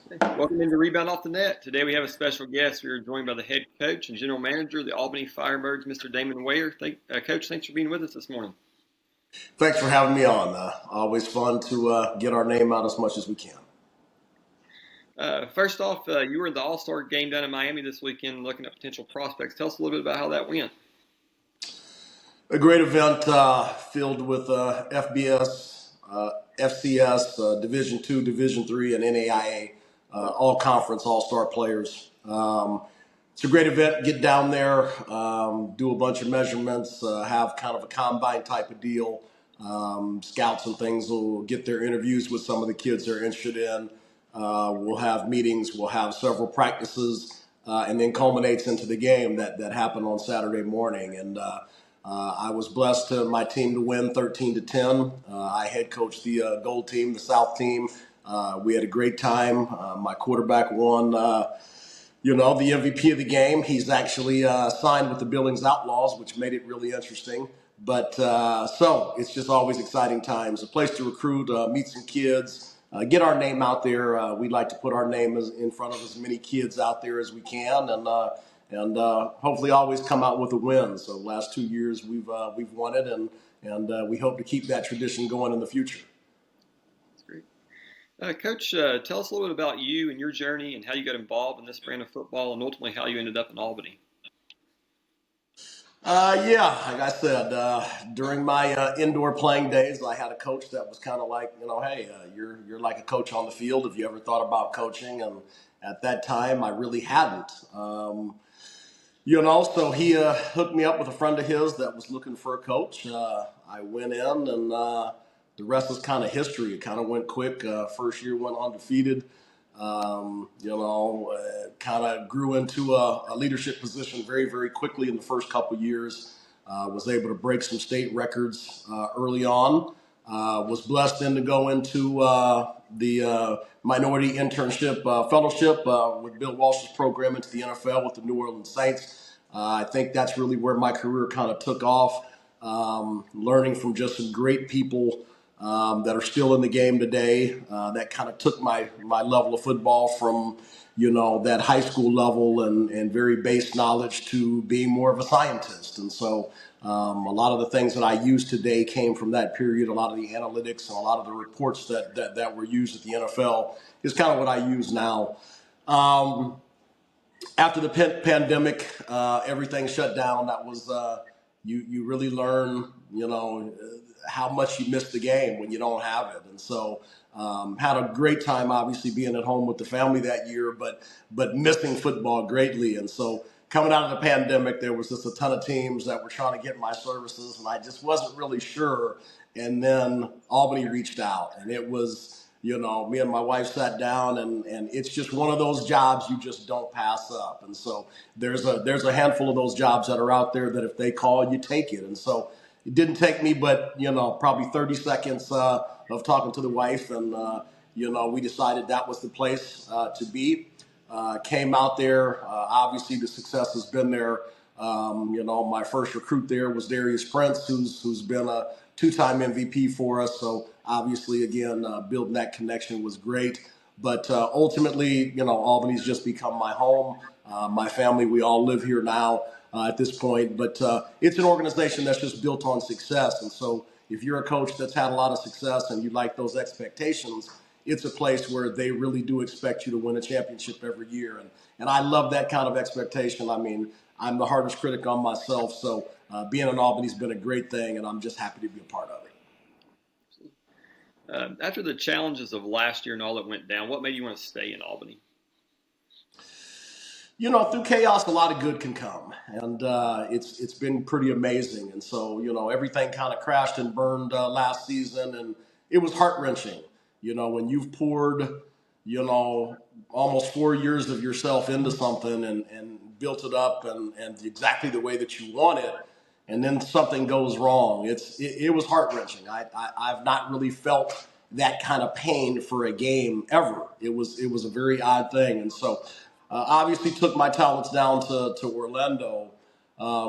Welcome into Rebound Off the Net. Today we have a special guest. We are joined by the head coach and general manager of the Albany Firebirds, Mr. Damon Ware. Coach, thanks for being with us this morning. Thanks for having me on. Always fun to get our name out as much as we can. First off, you were at the All-Star game down in Miami this weekend looking at potential prospects. Tell us a little bit about how that went. A great event filled with FBS, FCS, Division II, Division III, and NAIA, all conference all-star players. It's a great event. Get down there, do a bunch of measurements, have kind of a combine type of deal. Scouts and things will get their interviews with some of the kids they're interested in. We'll have meetings. We'll have several practices, and then culminates into the game that happened on Saturday morning. And I was blessed to my team to win 13-10. I head coached the gold team, the South team. We had a great time. My quarterback won. The MVP of the game. He's actually signed with the Billings Outlaws, which made it really interesting. But so it's just always exciting times. A place to recruit, meet some kids, get our name out there. We'd like to put our name in front of as many kids out there as we can, and hopefully always come out with a win. So last 2 years we've won it, and we hope to keep that tradition going in the future. Coach, tell us a little bit about you and your journey and how you got involved in this brand of football and ultimately how you ended up in Albany. Like I said, during my indoor playing days, I had a coach that was kind of like, hey, you're like a coach on the field. Have you ever thought about coaching? And at that time, I really hadn't. So he hooked me up with a friend of his that was looking for a coach. I went in, and the rest is kind of history. It kind of went quick. First year went undefeated. Kind of grew into a leadership position very, very quickly in the first couple years. Was able to break some state records early on. Was blessed then to go into the minority internship fellowship with Bill Walsh's program into the NFL with the New Orleans Saints. I think that's really where my career kind of took off. Learning from just some great people that are still in the game today. That kind of took my level of football from, that high school level and very base knowledge to being more of a scientist. And so a lot of the things that I use today came from that period. A lot of the analytics and a lot of the reports that were used at the NFL is kind of what I use now. After the pandemic, everything shut down. That was, you really learn, how much you miss the game when you don't have it. And so had a great time, obviously, being at home with the family that year, but missing football greatly. And so coming out of the pandemic, there was just a ton of teams that were trying to get my services, and I just wasn't really sure. And then Albany reached out, and it was, me and my wife sat down, and it's just one of those jobs you just don't pass up. And so there's a handful of those jobs that are out there that if they call, you take it. And so it didn't take me but, probably 30 seconds of talking to the wife, and, we decided that was the place to be. Came out there. Obviously, the success has been there. My first recruit there was Darius Prince, who's been a two-time MVP for us. So obviously, again, building that connection was great. But ultimately, Albany's just become my home. My family, we all live here now at this point. But it's an organization that's just built on success. And so if you're a coach that's had a lot of success and you like those expectations, it's a place where they really do expect you to win a championship every year. And I love that kind of expectation. I mean, I'm the hardest critic on myself. So being in Albany's been a great thing, and I'm just happy to be a part of it. After the challenges of last year and all that went down, what made you want to stay in Albany? Through chaos, a lot of good can come, and it's been pretty amazing. And so, everything kind of crashed and burned last season, and it was heart-wrenching. When you've poured, almost 4 years of yourself into something and built it up and exactly the way that you want it, and then something goes wrong. It was heart-wrenching. I've not really felt that kind of pain for a game ever. It was a very odd thing, and so. Obviously took my talents down to Orlando,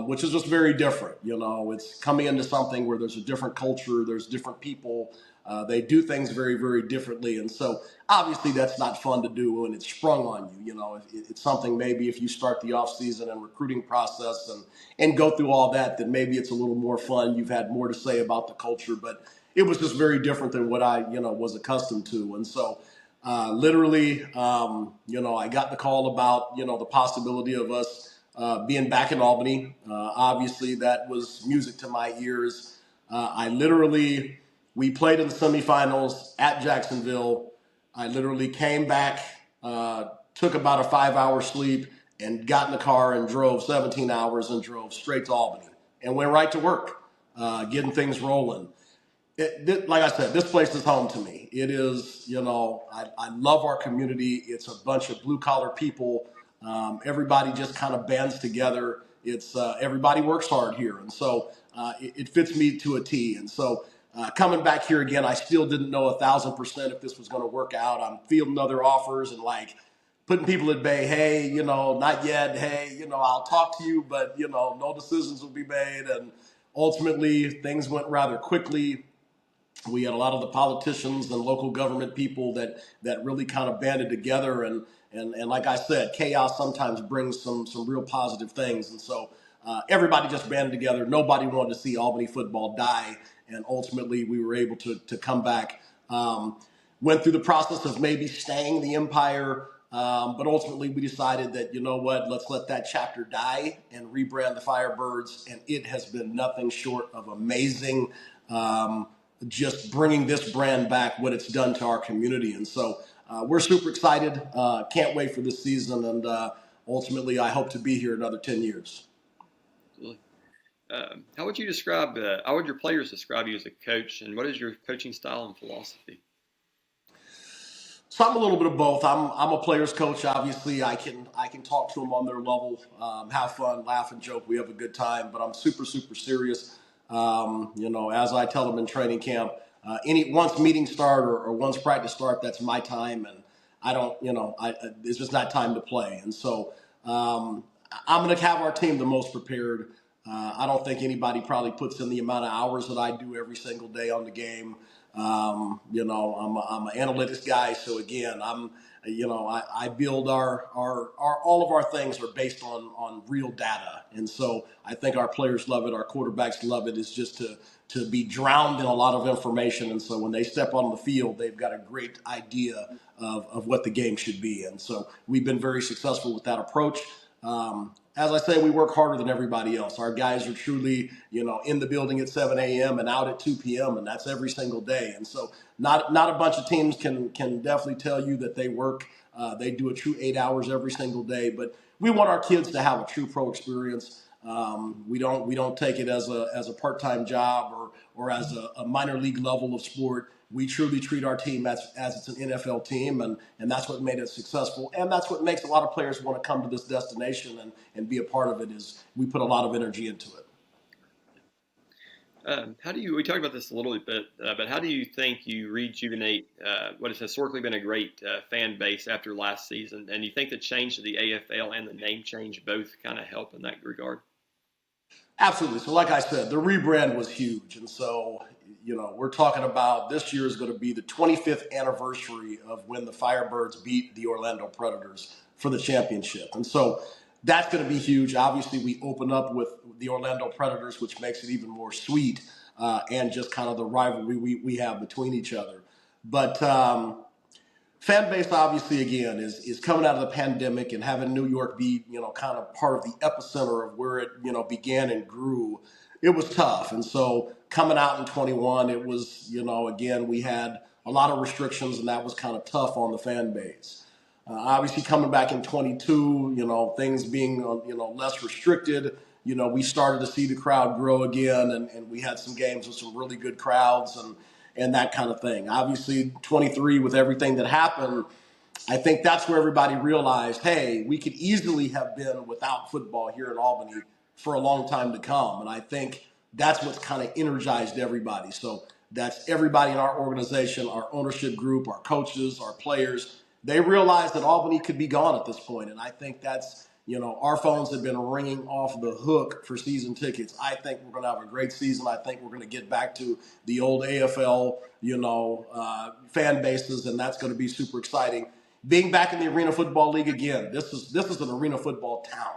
which is just very different. It's coming into something where there's a different culture, there's different people, They do things very, very differently. And so obviously that's not fun to do when it's sprung on you. You know, it's something maybe if you start the off season and recruiting process and go through all that, then maybe it's a little more fun. You've had more to say about the culture, but it was just very different than what I, was accustomed to. And so literally, I got the call about, the possibility of us being back in Albany. Obviously, that was music to my ears. We played in the semifinals at Jacksonville. I literally came back, took about a 5-hour sleep, and got in the car and drove 17 hours and drove straight to Albany and went right to work, getting things rolling. Like I said, this place is home to me. It is, I love our community. It's a bunch of blue collar people. Everybody just kind of bands together. It's everybody works hard here, and so it fits me to a T. And so coming back here again, I still didn't know 1,000% if this was going to work out. I'm fielding other offers and like putting people at bay. Hey, not yet. Hey, I'll talk to you, but no decisions will be made. And ultimately, things went rather quickly. We had a lot of the politicians and local government people that really kind of banded together, and like I said, chaos sometimes brings some real positive things. And so everybody just banded together. Nobody wanted to see Albany football die, and ultimately we were able to come back. Went through the process of maybe staying the Empire, but ultimately we decided that, let's let that chapter die and rebrand the Firebirds, and it has been nothing short of amazing. Just bringing this brand back, what it's done to our community. And so we're super excited. Can't wait for this season. And ultimately, I hope to be here another 10 years. Absolutely. How would your players describe you as a coach, and what is your coaching style and philosophy? So I'm a little bit of both. I'm a player's coach. Obviously, I can talk to them on their level, have fun, laugh and joke. We have a good time, but I'm super, super serious. As I tell them in training camp, once meetings start or once practice start, that's my time, and I don't, it's just not time to play. And so I'm going to have our team the most prepared. I don't think anybody probably puts in the amount of hours that I do every single day on the game. I'm an analytics guy, so again, I build our all of our things are based on real data, and so I think our players love it, our quarterbacks love it. It's just to be drowned in a lot of information, and so when they step on the field, they've got a great idea of what the game should be, and so we've been very successful with that approach. As I say, we work harder than everybody else. Our guys are truly, in the building at 7 a.m. and out at 2 p.m. and that's every single day. And so not a bunch of teams can definitely tell you that they work. They do a true 8 hours every single day. But we want our kids to have a true pro experience. We don't take it as a part-time job or as a minor league level of sport. We truly treat our team as it's an NFL team, and that's what made it successful. And that's what makes a lot of players want to come to this destination and be a part of it, is we put a lot of energy into it. We talked about this a little bit, but how do you think you rejuvenate what has historically been a great fan base after last season? And you think the change to the AFL and the name change both kind of help in that regard? Absolutely. So like I said, the rebrand was huge. And so, we're talking about this year is going to be the 25th anniversary of when the Firebirds beat the Orlando Predators for the championship. And so that's going to be huge. Obviously, we open up with the Orlando Predators, which makes it even more sweet, and just kind of the rivalry we have between each other. But fan base, obviously, again, is coming out of the pandemic and having New York be, kind of part of the epicenter of where it, began and grew. It was tough. And so coming out in 21, it was, again, we had a lot of restrictions, and that was kind of tough on the fan base. Obviously, coming back in 22, things being, less restricted, we started to see the crowd grow again, and we had some games with some really good crowds and that kind of thing. Obviously, 23, with everything that happened, I think that's where everybody realized, hey, we could easily have been without football here in Albany for a long time to come. And I think that's what's kind of energized everybody. So that's everybody in our organization, our ownership group, our coaches, our players. They realized that Albany could be gone at this point. And I think that's, Our phones have been ringing off the hook for season tickets. I think we're going to have a great season. I think we're going to get back to the old AFL, fan bases, and that's going to be super exciting. Being back in the Arena Football League again, this is an arena football town.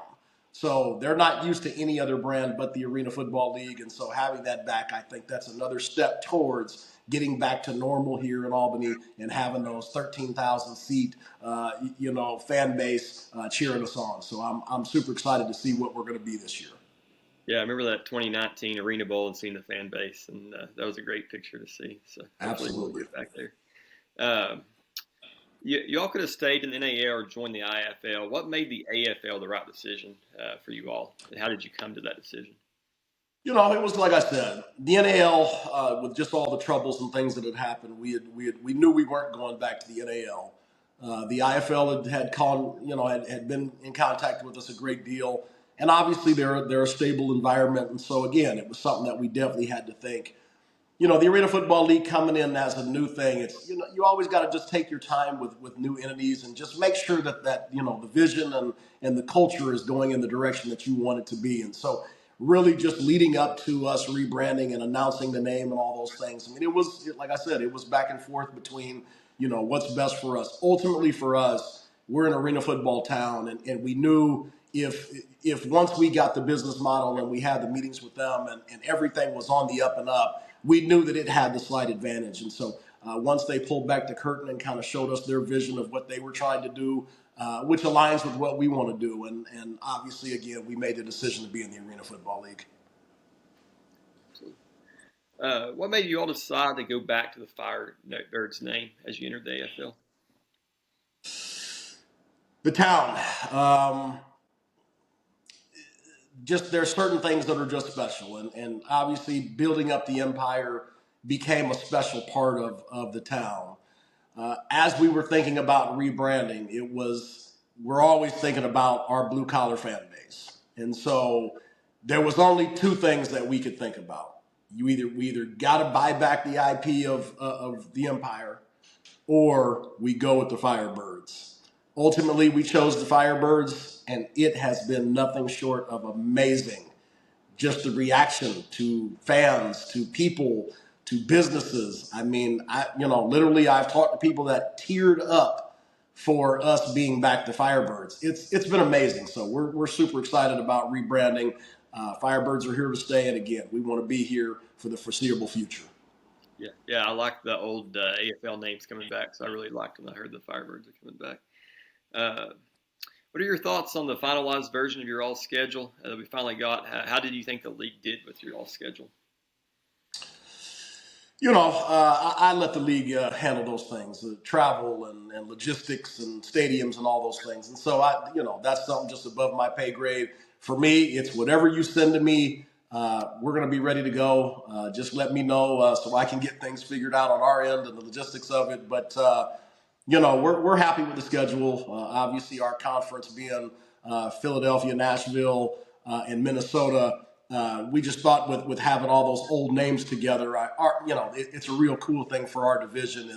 So they're not used to any other brand but the Arena Football League. And so having that back, I think that's another step towards getting back to normal here in Albany and having those 13,000 seat, fan base cheering us on. So I'm super excited to see what we're going to be this year. Yeah, I remember that 2019 Arena Bowl and seeing the fan base, and that was a great picture to see. So hopefully we'll get back there. You all could have stayed in the NAL or joined the IFL. What made the AFL the right decision for you all, and how did you come to that decision? It was like I said, the NAL with just all the troubles and things that had happened, we knew we weren't going back to the NAL. The IFL had been in contact with us a great deal, and obviously they're a stable environment, and so again, it was something that we definitely had to think. The Arena Football League coming in as a new thing, it's, you always got to just take your time with new entities and just make sure that the vision and the culture is going in the direction that you want it to be. And so really just leading up to us rebranding and announcing the name and all those things. I mean, it was, like I said, it was back and forth between, what's best for us. Ultimately for us, we're an arena football town, and we knew if once we got the business model and we had the meetings with them and everything was on the up and up, we knew that it had the slight advantage. And so once they pulled back the curtain and kind of showed us their vision of what they were trying to do, which aligns with what we want to do. And obviously, again, we made the decision to be in the Arena Football League. What made you all decide to go back to the Firebirds name as you entered the AFL? The town. Just there's certain things that are just special. And obviously, building up the empire became a special part of the town. As we were thinking about rebranding, we're always thinking about our blue collar fan base. And so there was only two things that we could think about. We either got to buy back the IP of the empire, or we go with the Firebirds. Ultimately, we chose the Firebirds, and it has been nothing short of amazing. Just the reaction to fans, to people, to businesses. I mean, literally, I've talked to people that teared up for us being back to Firebirds. It's been amazing. So we're super excited about rebranding. Firebirds are here to stay, and again, we want to be here for the foreseeable future. Yeah, I like the old AFL names coming back, so I really liked when I heard the Firebirds are coming back. What are your thoughts on the finalized version of your all schedule that we finally got? How did you think the league did with your all schedule? I let the league handle those things, travel and logistics and stadiums and all those things. And so that's something just above my pay grade. For me, it's whatever you send to me. We're going to be ready to go. Just let me know so I can get things figured out on our end and the logistics of it. But we're happy with the schedule. Obviously, our conference being Philadelphia, Nashville, and Minnesota. We just thought with having all those old names together, it's a real cool thing for our division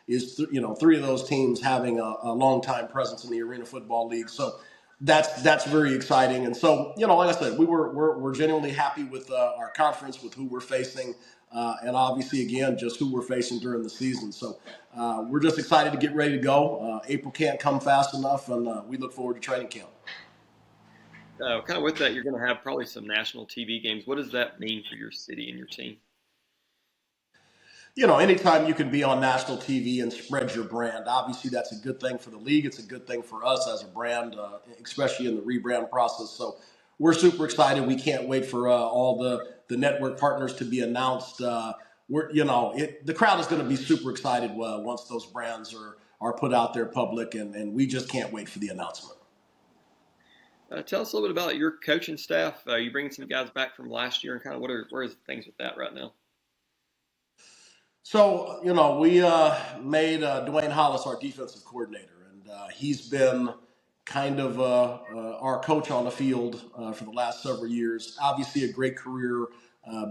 is three of those teams having a long time presence in the Arena Football League. So that's very exciting. And so like I said, we're genuinely happy with our conference, with who we're facing, and obviously again just who we're facing during the season. So we're just excited to get ready to go. April can't come fast enough, and we look forward to training camp. Kind of with that, you're going to have probably some national TV games. What does that mean for your city and your team? Anytime you can be on national TV and spread your brand, obviously that's a good thing for the league. It's a good thing for us as a brand, especially in the rebrand process. So we're super excited. We can't wait for all the network partners to be announced. The crowd is going to be super excited once those brands are put out there public, and we just can't wait for the announcement. Tell us a little bit about your coaching staff. You bringing some guys back from last year, and kind of where is things with that right now? So, we made Dwayne Hollis our defensive coordinator, and he's been kind of our coach on the field for the last several years. Obviously, a great career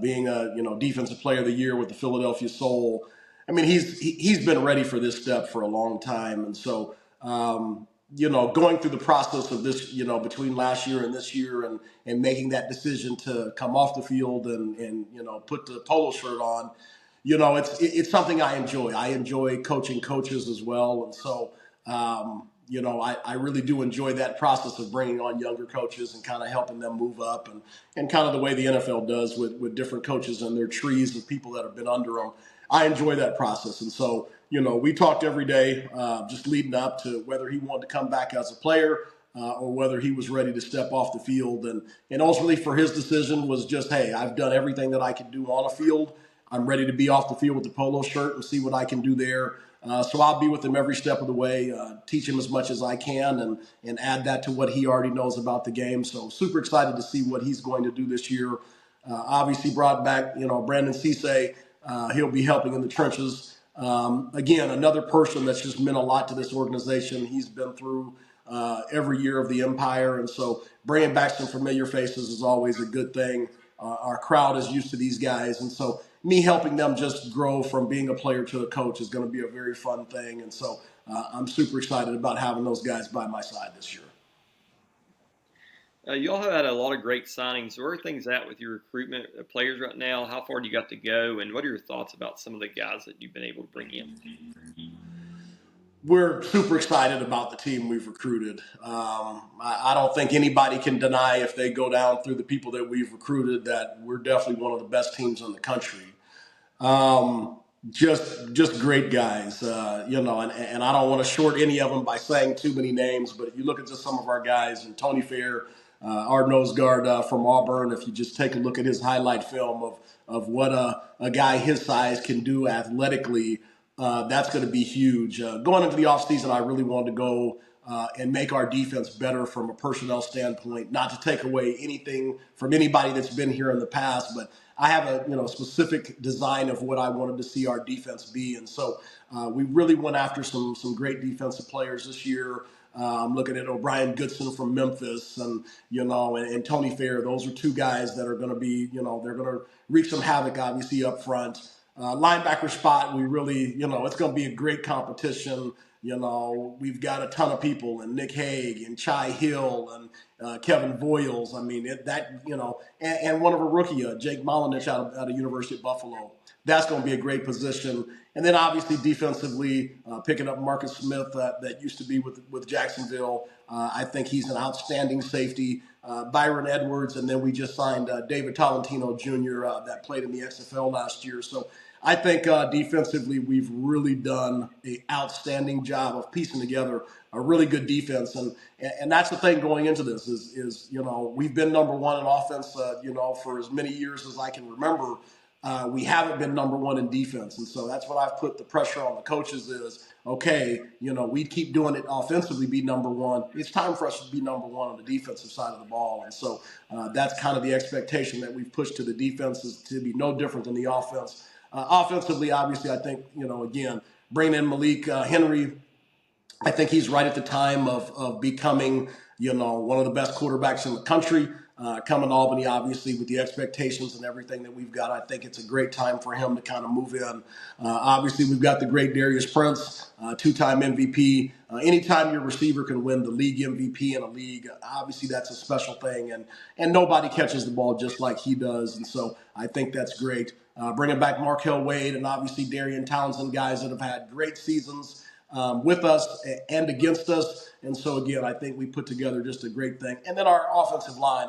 being a defensive player of the year with the Philadelphia Soul. I mean, he's been ready for this step for a long time, and so. going through the process of this, between last year and this year, and making that decision to come off the field and put the polo shirt on, it's something I enjoy. I enjoy coaching coaches as well. And so, I really do enjoy that process of bringing on younger coaches and kind of helping them move up, and kind of the way the NFL does with different coaches and their trees of people that have been under them. I enjoy that process. And so, we talked every day, just leading up to whether he wanted to come back as a player, or whether he was ready to step off the field. And ultimately for his decision was just, hey, I've done everything that I can do on a field. I'm ready to be off the field with the polo shirt and see what I can do there. So I'll be with him every step of the way, teach him as much as I can, and add that to what he already knows about the game. So super excited to see what he's going to do this year. Obviously brought back, Brandon Cisse. He'll be helping in the trenches. Again, another person that's just meant a lot to this organization. He's been through every year of the Empire, and so bringing back some familiar faces is always a good thing. Our crowd is used to these guys, and so me helping them just grow from being a player to a coach is going to be a very fun thing. And so I'm super excited about having those guys by my side this year. You all have had a lot of great signings. Where are things at with your recruitment of players right now? How far do you got to go? And what are your thoughts about some of the guys that you've been able to bring in? We're super excited about the team we've recruited. I don't think anybody can deny, if they go down through the people that we've recruited, that we're definitely one of the best teams in the country. Just great guys, and I don't want to short any of them by saying too many names, but if you look at just some of our guys, and Tony Fair, our nose guard from Auburn, if you just take a look at his highlight film of what a guy his size can do athletically, that's going to be huge. Going into the offseason, I really wanted to go and make our defense better from a personnel standpoint, not to take away anything from anybody that's been here in the past, but I have a specific design of what I wanted to see our defense be. And so we really went after some great defensive players this year. I'm looking at O'Brien Goodson from Memphis, and Tony Fair. Those are two guys that are going to be, they're going to wreak some havoc, obviously, up front. Linebacker spot, we really, it's going to be a great competition. We've got a ton of people, and Nick Hague and Chai Hill and Kevin Voiles. I mean, and one of a rookie, Jake Molinich out of University of Buffalo. That's going to be a great position. And then obviously defensively, picking up Marcus Smith that used to be with Jacksonville. I think he's an outstanding safety. Byron Edwards, and then we just signed David Tolentino Jr. That played in the XFL last year. So I think defensively we've really done an outstanding job of piecing together a really good defense, and that's the thing going into this is we've been number one in offense for as many years as I can remember. We haven't been number one in defense, and so that's what I've put the pressure on the coaches is, okay, we keep doing it offensively, be number one. It's time for us to be number one on the defensive side of the ball, and so that's kind of the expectation that we've pushed to the defense, is to be no different than the offense. Offensively, obviously, I think, again, bringing in Malik Henry, I think he's right at the time of becoming, one of the best quarterbacks in the country. Coming to Albany, obviously, with the expectations and everything that we've got, I think it's a great time for him to kind of move in. Obviously, we've got the great Darius Prince, two-time MVP. Anytime your receiver can win the league MVP in a league, obviously that's a special thing. And nobody catches the ball just like he does. And so I think that's great. Bringing back Markel Wade and obviously Darian Townsend, guys that have had great seasons with us and against us. And so, again, I think we put together just a great thing. And then our offensive line,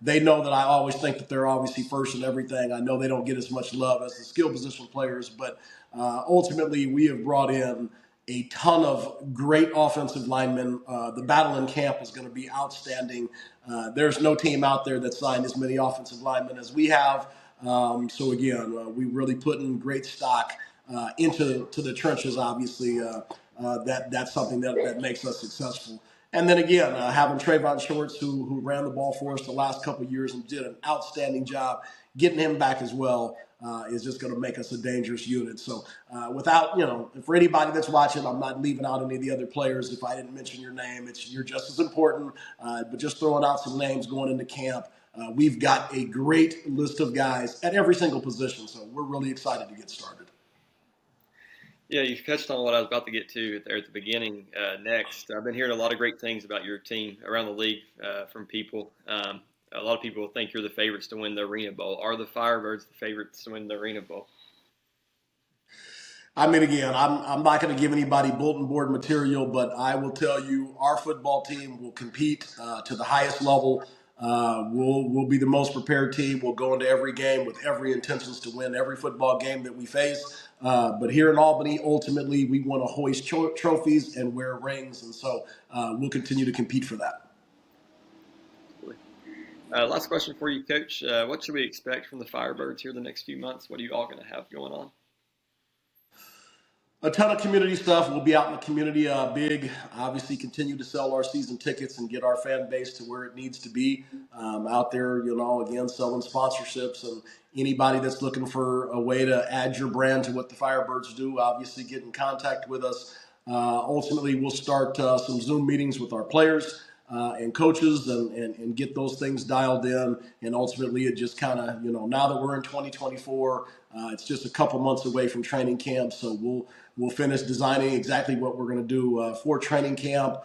they know that I always think that they're obviously first in everything. I know they don't get as much love as the skill position players, but ultimately we have brought in a ton of great offensive linemen. The battle in camp is going to be outstanding. There's no team out there that signed as many offensive linemen as we have. So, again, we really put in great stock into the trenches, obviously. That's something that makes us successful. And then again, having Trayvon Shorts, who ran the ball for us the last couple of years and did an outstanding job, getting him back as well is just going to make us a dangerous unit. So without, for anybody that's watching, I'm not leaving out any of the other players. If I didn't mention your name, you're just as important. But just throwing out some names going into camp. We've got a great list of guys at every single position. So we're really excited to get started. Yeah, you touched on what I was about to get to there at the beginning. Next, I've been hearing a lot of great things about your team around the league from people. A lot of people think you're the favorites to win the Arena Bowl. Are the Firebirds the favorites to win the Arena Bowl? I mean, again, I'm not going to give anybody bulletin board material, but I will tell you our football team will compete to the highest level. We'll be the most prepared team. We'll go into every game with every intentions to win every football game that we face. But here in Albany, ultimately, we want to hoist trophies and wear rings, and so we'll continue to compete for that. Last question for you, Coach. What should we expect from the Firebirds here the next few months? What are you all going to have going on? A ton of community stuff. We'll be out in the community big. Obviously, continue to sell our season tickets and get our fan base to where it needs to be. Out there, again, selling sponsorships and anybody that's looking for a way to add your brand to what the Firebirds do, obviously get in contact with us. Ultimately, we'll start some Zoom meetings with our players and coaches and get those things dialed in. And ultimately, it just kind of, now that we're in 2024, it's just a couple months away from training camp. So we'll finish designing exactly what we're going to do for training camp,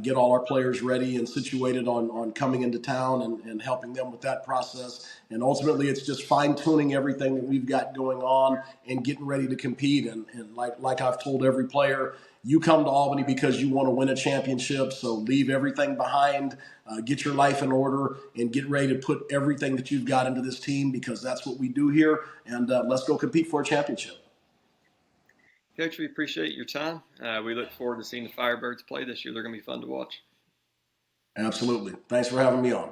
get all our players ready and situated on coming into town and helping them with that process. And ultimately, it's just fine-tuning everything that we've got going on and getting ready to compete. And like I've told every player, you come to Albany because you want to win a championship, so leave everything behind, get your life in order, and get ready to put everything that you've got into this team because that's what we do here, and let's go compete for a championship. Coach, we appreciate your time. We look forward to seeing the Firebirds play this year. They're going to be fun to watch. Absolutely. Thanks for having me on.